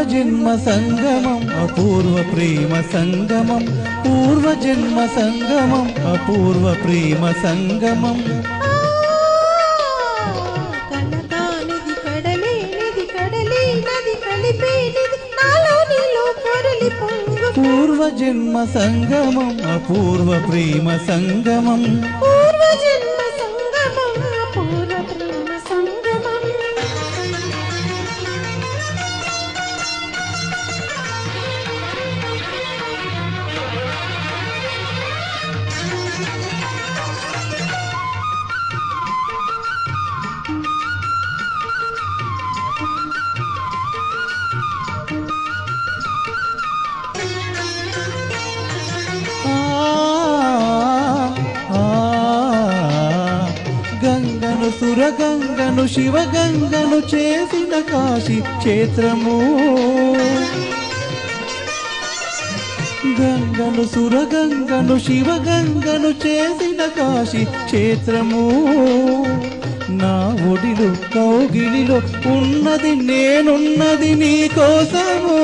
పూర్వజన్మ సంగమం అపూర్వ ప్రేమ సంగమం పూర్వజన్మ సంగమం అపూర్వ ప్రేమ సంగమం కనకానిది కడలేనిది కడలి నది కలిపేనిది నాలో నీలో పొరలి పొంగు పూర్వజన్మ సంగమం అపూర్వ ప్రేమ సంగమం పూర్వజన్మ సంగమం అపూర్వ ప్రేమ సంగమం గంగను సురగంగను శివగంగను చేసిన కాశీ క్షేత్రము గంగను సురగంగను శివగంగను చేసిన కాశీ క్షేత్రము నా ఒడిలో కౌగిలిలో ఉన్నది నేనున్నది నీ కోసము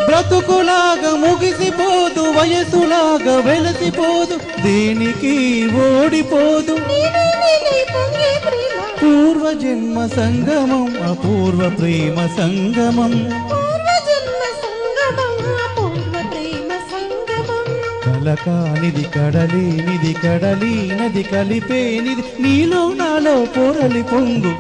బ్రతుకులాగా ముగిసిపోదు వయసులాగా వెలసిపోదు దేనికి ఓడిపోదు పూర్వజన్మ సంగమం అపూర్వ ప్రేమ సంగమం కలకానిది కడలేనిది కడలీనది కలిపేనిది నీలో నాలో పొరలి పొంగు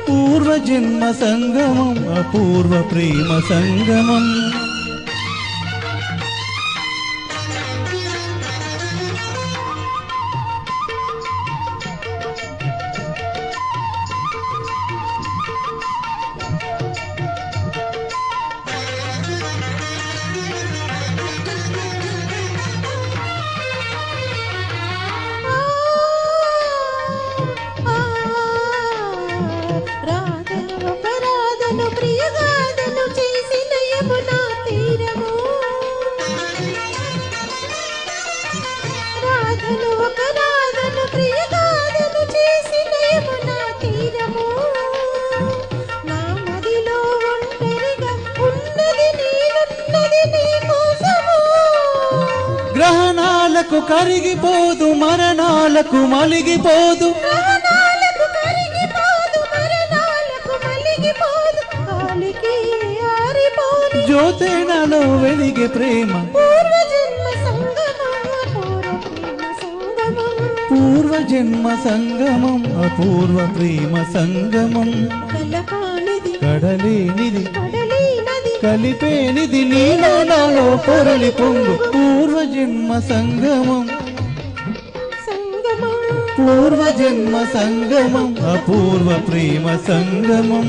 పూర్వజన్మ సంగమం అపూర్వ ప్రేమ సంగమం గ్రహణాలకు కరిగిపోదు మరణాలకు మలిగిపోదు జ్యోతినాలో వెలిగే ప్రేమ పూర్వజన్మ సంగమం అపూర్వ ప్రేమ సంగమం కడలేనిది కలిపేనిది నీలో నాలో పొరలి పొంగు పూర్వజన్మ సంగమం పూర్వజన్మ సంగమం అపూర్వ ప్రేమ సంగమం